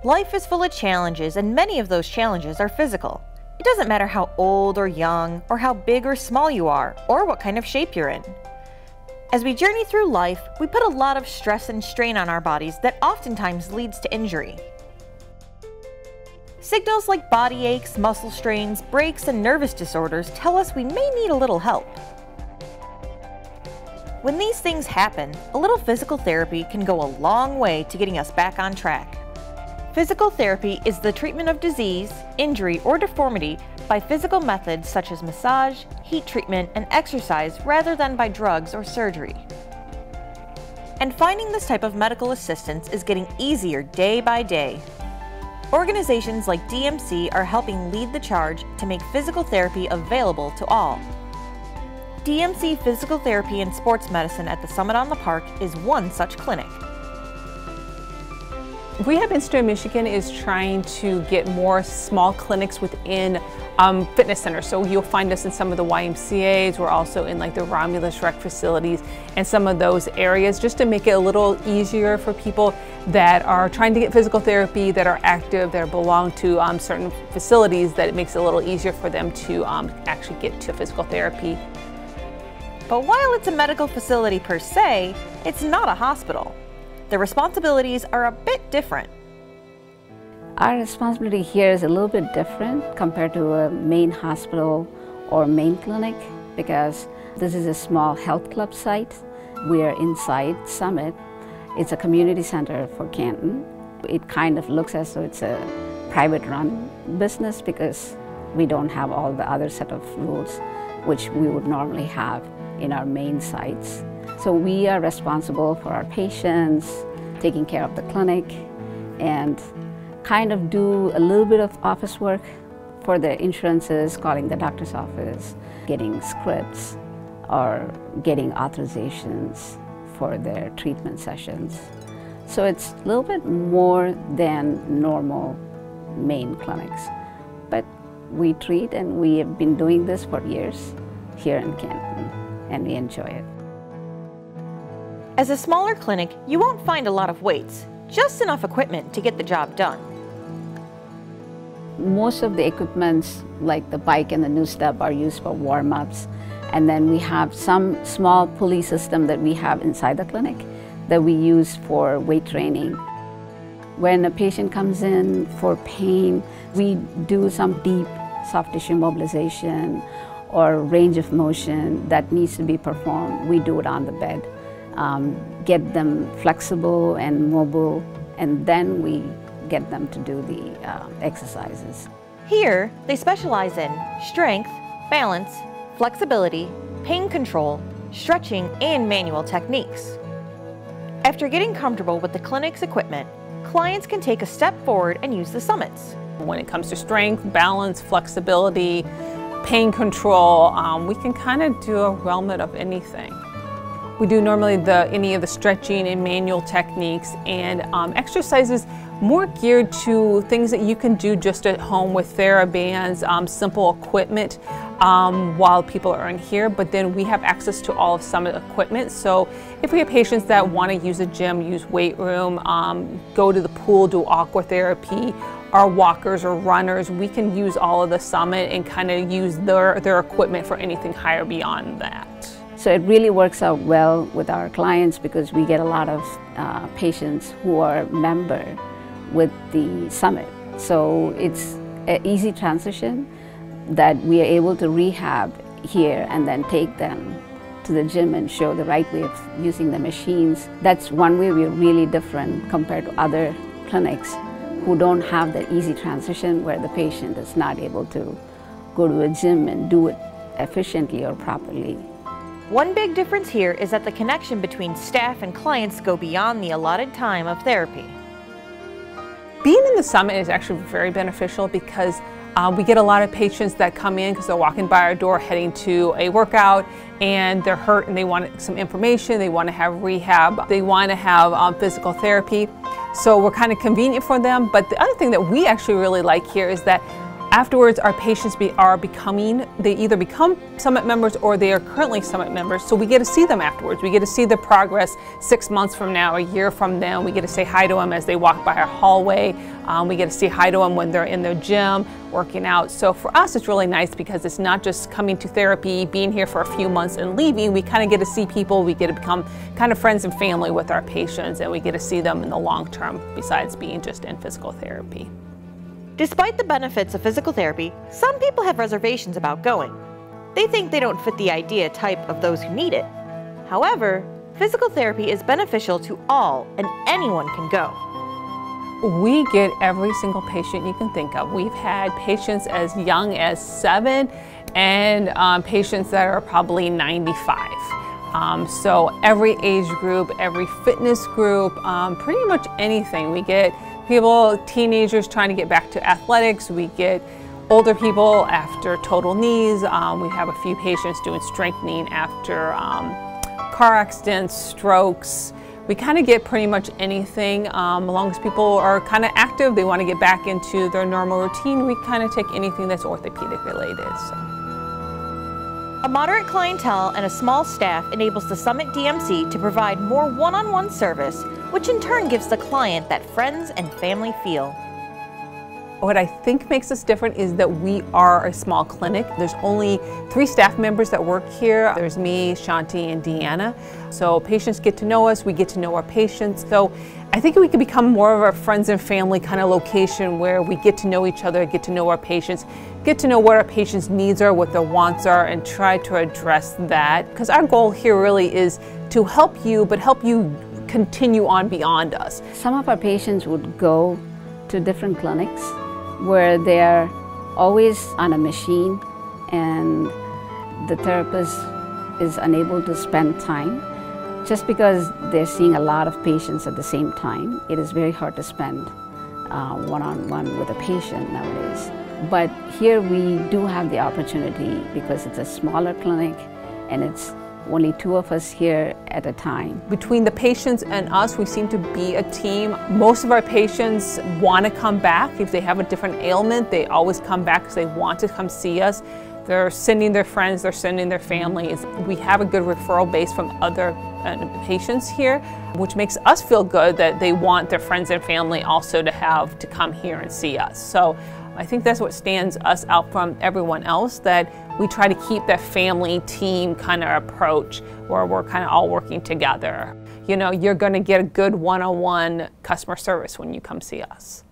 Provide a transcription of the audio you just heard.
Life is full of challenges, and many of those challenges are physical. It doesn't matter how old or young, or how big or small you are, or what kind of shape you're in. As we journey through life, we put a lot of stress and strain on our bodies that oftentimes leads to injury. Signals like body aches, muscle strains, breaks, and nervous disorders tell us we may need a little help. When these things happen, a little physical therapy can go a long way to getting us back on track. Physical therapy is the treatment of disease, injury, or deformity by physical methods such as massage, heat treatment, and exercise rather than by drugs or surgery. And finding this type of medical assistance is getting easier day by day. Organizations like DMC are helping lead the charge to make physical therapy available to all. DMC Physical Therapy and Sports Medicine at the Summit on the Park is one such clinic. Rehab Institute of Michigan is trying to get more small clinics within fitness centers. So you'll find us in some of the YMCAs. We're also in like the Romulus Rec facilities and some of those areas, just to make it a little easier for people that are trying to get physical therapy, that are active, that belong to certain facilities, that it makes it a little easier for them to actually get to physical therapy. But while it's a medical facility per se, it's not a hospital. The responsibilities are a bit different. Our responsibility here is a little bit different compared to a main hospital or main clinic, because this is a small health club site. We are inside Summit. It's a community center for Canton. It kind of looks as though it's a private run business because we don't have all the other set of rules which we would normally have in our main sites. So we are responsible for our patients, taking care of the clinic, and kind of do a little bit of office work for the insurances, calling the doctor's office, getting scripts, or getting authorizations for their treatment sessions. So it's a little bit more than normal main clinics. But we treat, and we have been doing this for years here in Canton, and we enjoy it. As a smaller clinic, you won't find a lot of weights, just enough equipment to get the job done. Most of the equipments, like the bike and the new step, are used for warm-ups. And then we have some small pulley system that we have inside the clinic that we use for weight training. When a patient comes in for pain, we do some deep soft tissue mobilization or range of motion that needs to be performed. We do it on the bed. Get them flexible and mobile, and then we get them to do the exercises. Here, they specialize in strength, balance, flexibility, pain control, stretching, and manual techniques. After getting comfortable with the clinic's equipment, clients can take a step forward and use the summits. When it comes to strength, balance, flexibility, pain control, we can kind of do a realm of anything. We do normally any of the stretching and manual techniques and exercises more geared to things that you can do just at home with TheraBands, simple equipment while people are in here, but then we have access to all of Summit equipment. So if we have patients that want to use a gym, use weight room, go to the pool, do aqua therapy, our walkers or runners, we can use all of the Summit and kind of use their equipment for anything higher beyond that. So it really works out well with our clients because we get a lot of patients who are member with the Summit. So it's an easy transition that we are able to rehab here and then take them to the gym and show the right way of using the machines. That's one way we're really different compared to other clinics who don't have that easy transition where the patient is not able to go to a gym and do it efficiently or properly. One big difference here is that the connection between staff and clients go beyond the allotted time of therapy. Being in the Summit is actually very beneficial because we get a lot of patients that come in because they're walking by our door heading to a workout and they're hurt and they want some information, they want to have rehab, they want to have physical therapy. So we're kind of convenient for them. But the other thing that we actually really like here is that Afterwards, our patients they either become Summit members or they are currently Summit members, so we get to see them afterwards. We get to see the progress 6 months from now, a year from now. We get to say hi to them as they walk by our hallway. We get to say hi to them when they're in their gym, working out. So for us, it's really nice because it's not just coming to therapy, being here for a few months and leaving. We kind of get to see people. We get to become kind of friends and family with our patients, and we get to see them in the long term besides being just in physical therapy. Despite the benefits of physical therapy, some people have reservations about going. They think they don't fit the idea type of those who need it. However, physical therapy is beneficial to all and anyone can go. We get every single patient you can think of. We've had patients as young as 7 and patients that are probably 95. So every age group, every fitness group, pretty much anything. We get people, teenagers trying to get back to athletics. We get older people after total knees. We have a few patients doing strengthening after car accidents, strokes. We kind of get pretty much anything. As long as people are kind of active, they want to get back into their normal routine, we kind of take anything that's orthopedic related. So. A moderate clientele and a small staff enables the Summit DMC to provide more one-on-one service, which in turn gives the client that friends and family feel. What I think makes us different is that we are a small clinic. There's only 3 staff members that work here. There's me, Shanti, and Deanna. So patients get to know us, we get to know our patients. So I think we can become more of a friends and family kind of location where we get to know each other, get to know our patients, get to know what our patients' needs are, what their wants are, and try to address that. Because our goal here really is to help you, but help you continue on beyond us. Some of our patients would go to different clinics where they're always on a machine and the therapist is unable to spend time. Just because they're seeing a lot of patients at the same time, it is very hard to spend one-on-one with a patient nowadays. But here we do have the opportunity because it's a smaller clinic and it's only 2 of us here at a time. Between the patients and us, we seem to be a team. Most of our patients want to come back. If they have a different ailment, they always come back because they want to come see us. They're sending their friends, they're sending their families. We have a good referral base from other patients here, which makes us feel good that they want their friends and family also to come here and see us. So I think that's what stands us out from everyone else, that we try to keep that family team kind of approach where we're kind of all working together. You know, you're going to get a good one-on-one customer service when you come see us.